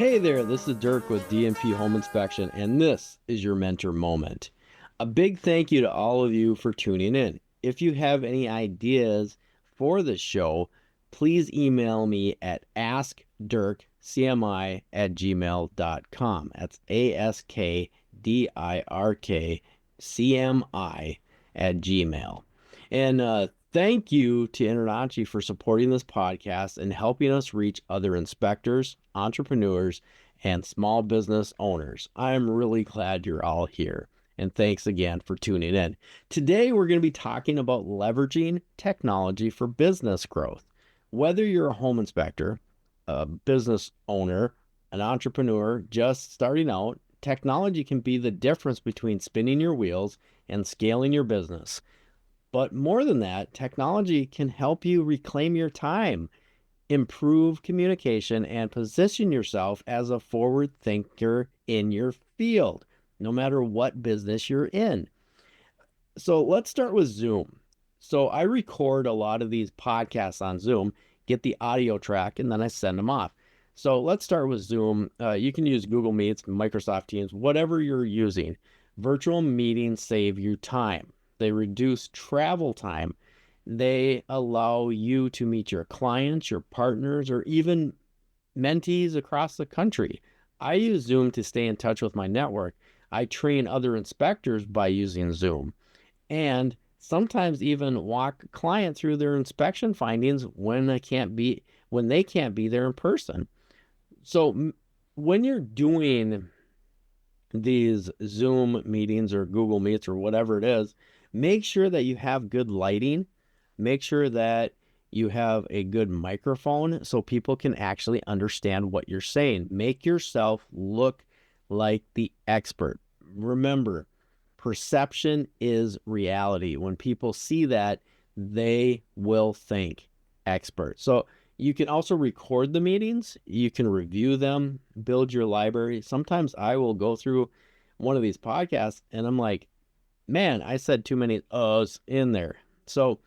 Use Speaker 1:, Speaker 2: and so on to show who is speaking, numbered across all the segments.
Speaker 1: Hey there, this is Dirk with DMP Home Inspection, and this is your mentor moment. A big thank you to all of you for tuning in. If you have any ideas for the show, please email me at askdirkcmi@gmail.com. That's ASKDIRKCMI@gmail. And thank you to InterNACHI for supporting this podcast and helping us reach other inspectors, entrepreneurs, and small business owners. I'm really glad you're all here. And thanks again for tuning in. Today, we're going to be talking about leveraging technology for business growth. Whether you're a home inspector, a business owner, an entrepreneur just starting out, technology can be the difference between spinning your wheels and scaling your business. But more than that, technology can help you reclaim your time, improve communication, and position yourself as a forward thinker in your field, no matter what business you're in. So let's start with Zoom. So I record a lot of these podcasts on Zoom, get the audio track, and then I send them off. So let's start with Zoom. You can use Google Meets, Microsoft Teams, whatever you're using. Virtual meetings save you time. They reduce travel time. They allow you to meet your clients, your partners, or even mentees across the country. I use Zoom to stay in touch with my network. I train other inspectors by using Zoom, and sometimes even walk a client through their inspection findings when they can't be there in person. So when you're doing these Zoom meetings or Google Meets or whatever it is, make sure that you have good lighting. Make sure that you have a good microphone so people can actually understand what you're saying. Make yourself look like the expert. Remember, perception is reality. When people see that, they will think expert. So you can also record the meetings. You can review them, build your library. Sometimes I will go through one of these podcasts and I'm like, man, I said too many uhs in there. So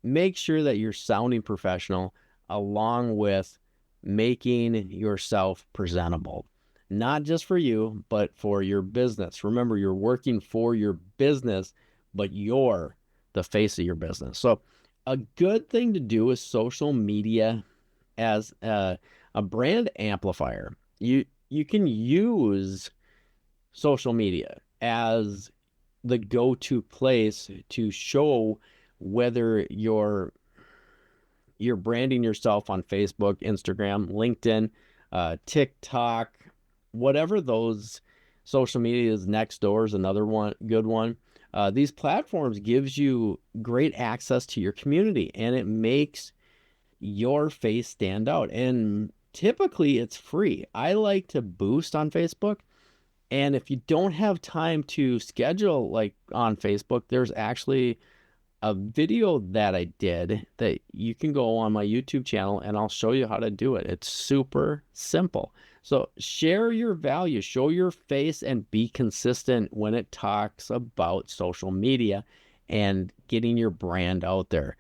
Speaker 1: make sure that you're sounding professional along with making yourself presentable, not just for you, but for your business. Remember, you're working for your business, but you're the face of your business. So a good thing to do is social media as a brand amplifier. You can use social media as the go-to place to show whether you're branding yourself on Facebook, Instagram, LinkedIn, TikTok, whatever those social media is. Nextdoor is another one, good one. These platforms gives you great access to your community, and it makes your face stand out. And typically it's free. I like to boost on Facebook. And if you don't have time to schedule like on Facebook, there's actually a video that I did that you can go on my YouTube channel and I'll show you how to do it. It's super simple. So share your value, show your face, and be consistent when it talks about social media and getting your brand out there.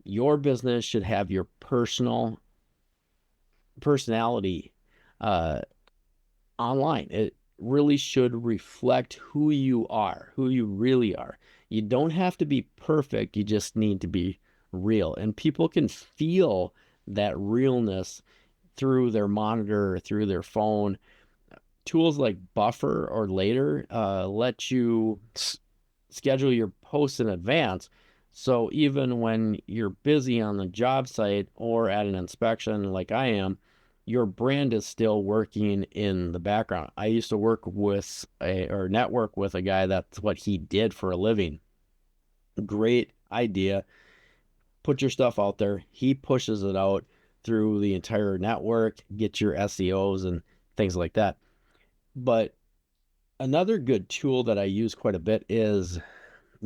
Speaker 1: Your business should have your personality online. It really should reflect who you are, who you really are. You don't have to be perfect. You just need to be real. And people can feel that realness through their monitor, through their phone. Tools like Buffer or Later let you schedule your posts in advance. So even when you're busy on the job site or at an inspection like I am, your brand is still working in the background. I used to work with or network with a guy that's what he did for a living. Great idea. Put your stuff out there. He pushes it out through the entire network, get your SEOs and things like that. But another good tool that I use quite a bit is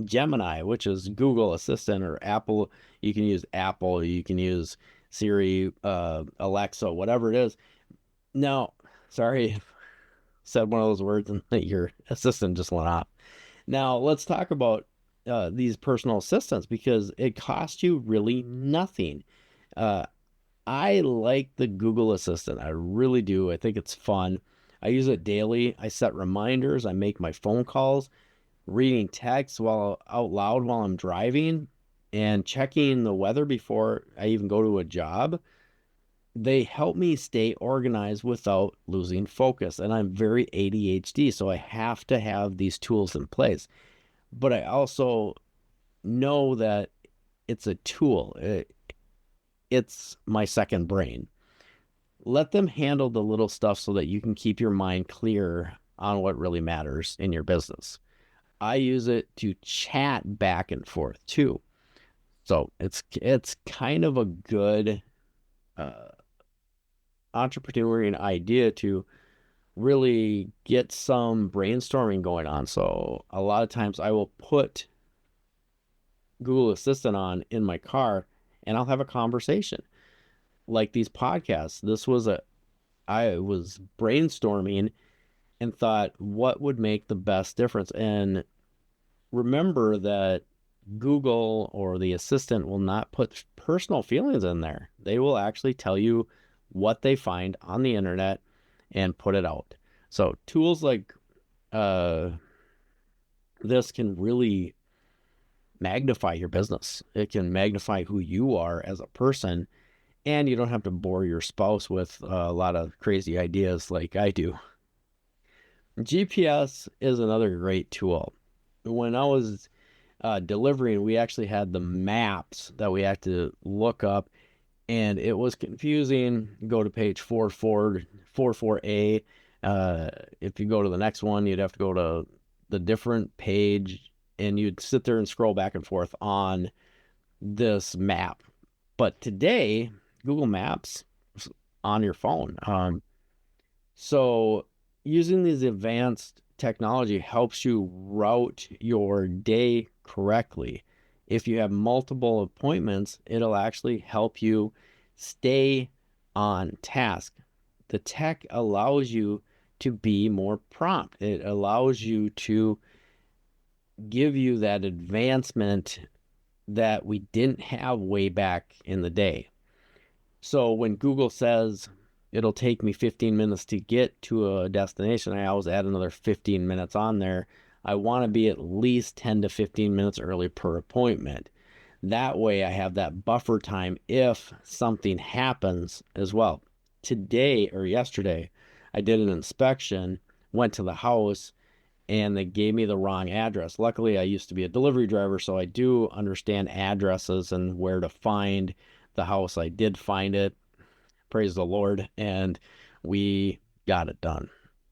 Speaker 1: Gemini, which is Google Assistant, or Apple. You can use Apple, you can use Siri, Alexa, whatever it is. Now, sorry, said one of those words and your assistant just went off. Now, let's talk about these personal assistants, because it costs you really nothing. I like the Google Assistant. I really do. I think it's fun. I use it daily. I set reminders. I make my phone calls, reading text while out loud while I'm driving, and checking the weather before I even go to a job. They help me stay organized without losing focus. And I'm very ADHD, so I have to have these tools in place. But I also know that it's a tool. It's my second brain. Let them handle the little stuff so that you can keep your mind clear on what really matters in your business. I use it to chat back and forth too. So it's kind of a good uh, entrepreneurial idea to really get some brainstorming going on. So a lot of times I will put Google Assistant on in my car and I'll have a conversation like these podcasts. I was brainstorming and thought what would make the best difference. And remember that Google or the assistant will not put personal feelings in there. They will actually tell you what they find on the internet and put it out. So tools like uh, this can really magnify your business. It can magnify who you are as a person, and you don't have to bore your spouse with a lot of crazy ideas like I do. GPS is another great tool. When I was delivering, we actually had the maps that we had to look up, and it was confusing. Go to page 44A. If you go to the next one, you'd have to go to the different page, and you'd sit there and scroll back and forth on this map. But today, Google Maps on your phone. So using these advanced technology helps you route your day correctly. If you have multiple appointments, it'll actually help you stay on task. The tech allows you to be more prompt. It allows you to give you that advancement that we didn't have way back in the day. So when Google says it'll take me 15 minutes to get to a destination, I always add another 15 minutes on there. I want to be at least 10 to 15 minutes early per appointment. That way I have that buffer time if something happens as well. Today or yesterday, I did an inspection, went to the house, and they gave me the wrong address. Luckily, I used to be a delivery driver, so I do understand addresses and where to find the house. I did find it, praise the Lord, and we got it done.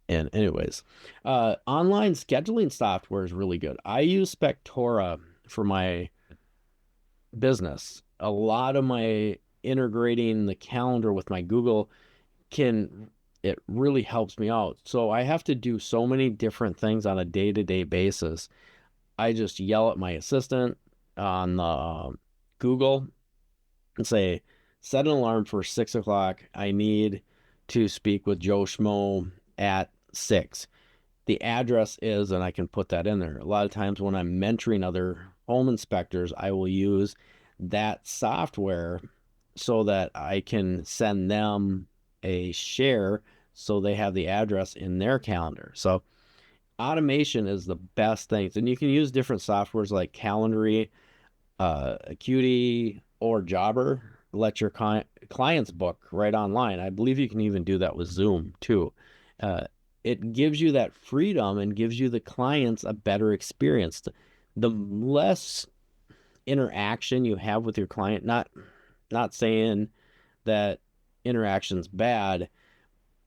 Speaker 1: And anyways, online scheduling software is really good. I use Spectora for my business. A lot of my integrating the calendar with my Google it really helps me out. So I have to do so many different things on a day-to-day basis. I just yell at my assistant on Google and say, set an alarm for 6 o'clock. I need to speak with Joe Schmo at 6. The address is, and I can put that in there. A lot of times when I'm mentoring other home inspectors, I will use that software so that I can send them a share so they have the address in their calendar. So automation is the best things. And you can use different softwares like Calendly, Acuity, or Jobber. Let your clients book right online. I believe you can even do that with Zoom too. It gives you that freedom and gives you the clients a better experience. The less interaction you have with your client, not saying that interaction's bad,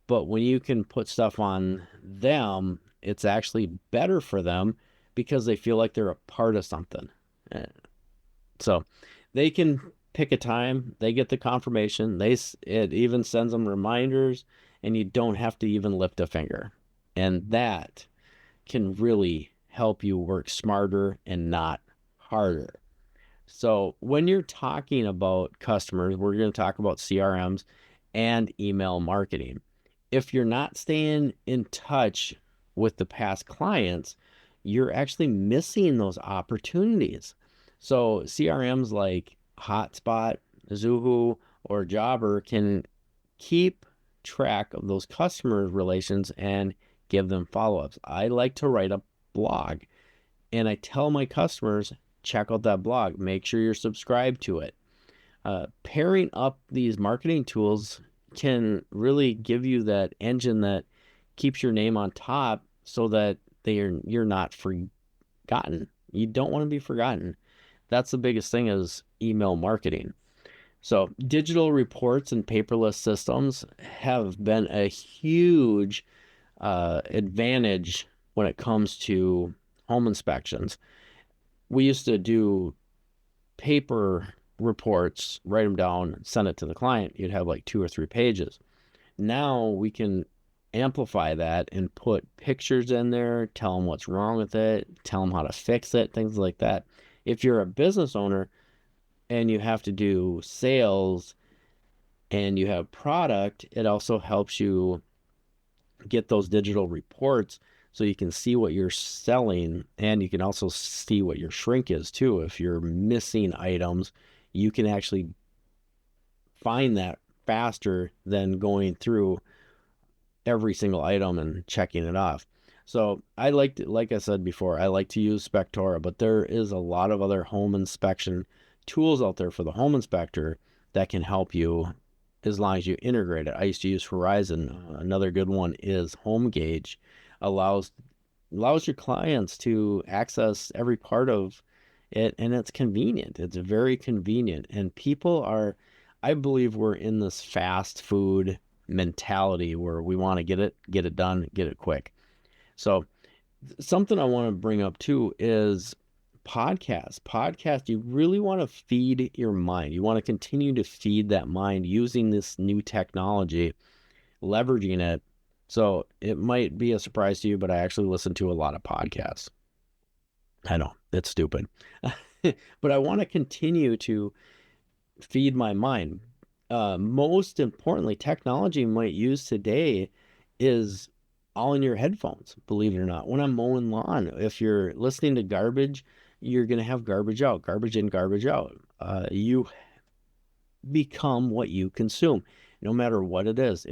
Speaker 1: but when you can put stuff on them, it's actually better for them because they feel like they're a part of something. So they can pick a time, they get the confirmation, it even sends them reminders, and you don't have to even lift a finger. And that can really help you work smarter and not harder. So when you're talking about customers, we're going to talk about CRMs and email marketing. If you're not staying in touch with the past clients, you're actually missing those opportunities. So CRMs like Hotspot, Zuhu, or jobber can keep track of those customer relations and give them follow-ups. I like to write a blog, and I tell my customers, check out that blog. Make sure you're subscribed to it. Pairing up these marketing tools can really give you that engine that keeps your name on top so that you're not forgotten. You don't want to be forgotten. That's the biggest thing is email marketing. So digital reports and paperless systems have been a huge advantage when it comes to home inspections. We used to do paper reports, write them down, send it to the client. You'd have like 2 or 3 pages. Now we can amplify that and put pictures in there, tell them what's wrong with it, tell them how to fix it, things like that. If you're a business owner and you have to do sales and you have product, it also helps you get those digital reports so you can see what you're selling, and you can also see what your shrink is too. If you're missing items, you can actually find that faster than going through every single item and checking it off. So I like I said before, I like to use Spectora, but there is a lot of other home inspection tools out there for the home inspector that can help you as long as you integrate it. I used to use Horizon. Another good one is Home Gauge. Allows your clients to access every part of it, and it's convenient. It's very convenient. And people are, I believe we're in this fast food mentality where we want to get it done, get it quick. So something I want to bring up too is podcast. You really want to feed your mind. You want to continue to feed that mind using this new technology, leveraging it. So it might be a surprise to you, but I actually listen to a lot of podcasts. I know it's stupid, but I want to continue to feed my mind. Most importantly, technology you might use today is all in your headphones, believe it or not. When I'm mowing lawn, if you're listening to garbage, you're going to have garbage out, garbage in, garbage out. You become what you consume, no matter what it is.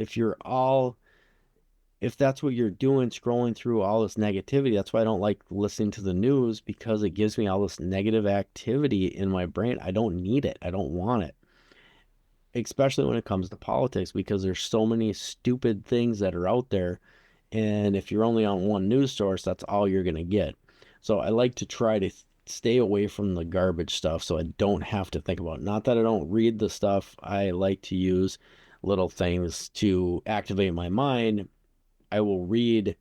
Speaker 1: If that's what you're doing, scrolling through all this negativity, that's why I don't like listening to the news, because it gives me all this negative activity in my brain. I don't need it. I don't want it, especially when it comes to politics, because there's so many stupid things that are out there. And if you're only on one news source, that's all you're going to get. So I like to try to stay away from the garbage stuff so I don't have to think about it. Not that I don't read the stuff. I like to use little things to activate my mind. I will read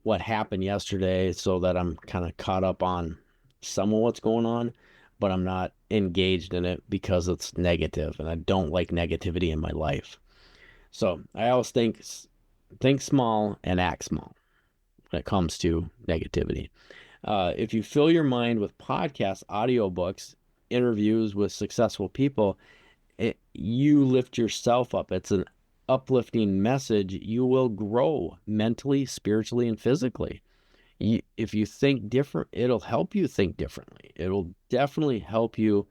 Speaker 1: what happened yesterday so that I'm kind of caught up on some of what's going on, but I'm not engaged in it because it's negative, and I don't like negativity in my life. So I always think small and act small when it comes to negativity. If you fill your mind with podcasts, audiobooks, interviews with successful people, you lift yourself up. It's an uplifting message. You will grow mentally, spiritually, and physically. If you think different, it'll help you think differently. It'll definitely help you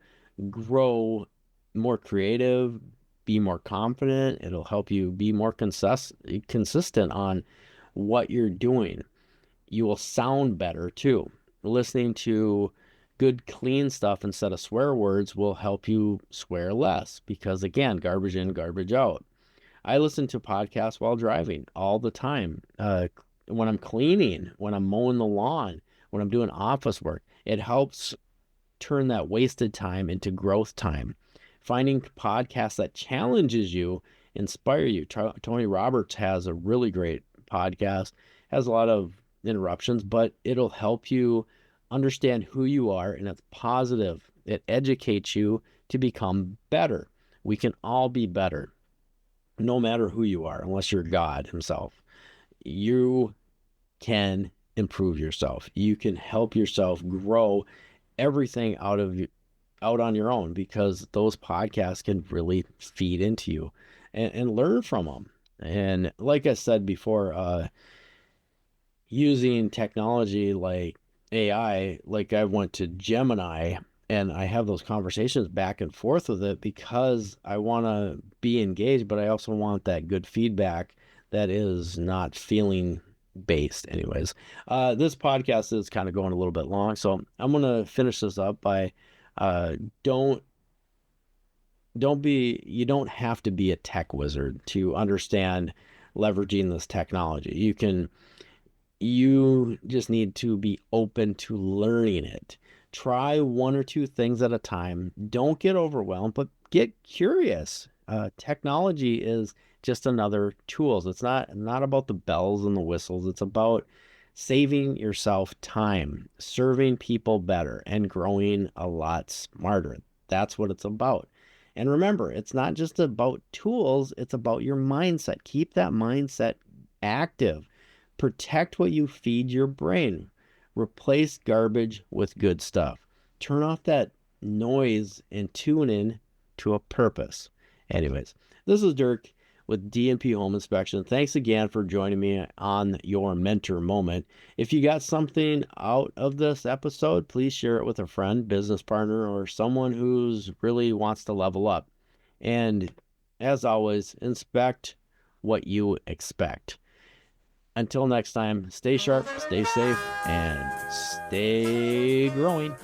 Speaker 1: grow more creative, be more confident. It'll help you be more consistent on what you're doing. You will sound better too. Listening to good, clean stuff instead of swear words will help you swear less, because again, garbage in, garbage out. I listen to podcasts while driving all the time. When I'm cleaning, when I'm mowing the lawn, when I'm doing office work, it helps turn that wasted time into growth time. Finding podcasts that challenges you, inspire you. Tony Roberts has a really great podcast, has a lot of interruptions, but it'll help you understand who you are, and it's positive. It educates you to become better. We can all be better, no matter who you are, unless you're God himself. You can improve yourself. You can help yourself grow everything out on your own, because those podcasts can really feed into you and learn from them. And like I said before, using technology like AI, like I went to Gemini And I have those conversations back and forth with it because I want to be engaged, but I also want that good feedback that is not feeling based. Anyways, this podcast is kind of going a little bit long, so I'm going to finish this up by uh, don't you don't have to be a tech wizard to understand leveraging this technology. You just need to be open to learning it. Try one or two things at a time. Don't get overwhelmed, but get curious. Technology is just another tools. It's not about the bells and the whistles. It's about saving yourself time, serving people better, and growing a lot smarter. That's what it's about. And remember, it's not just about tools, it's about your mindset. Keep that mindset active. Protect what you feed your brain. Replace garbage with good stuff. Turn off that noise and tune in to a purpose. Anyways, this is Dirk with D&P Home Inspection. Thanks again for joining me on your mentor moment. If you got something out of this episode, please share it with a friend, business partner, or someone who's really wants to level up. And as always, inspect what you expect. Until next time, stay sharp, stay safe, and stay growing.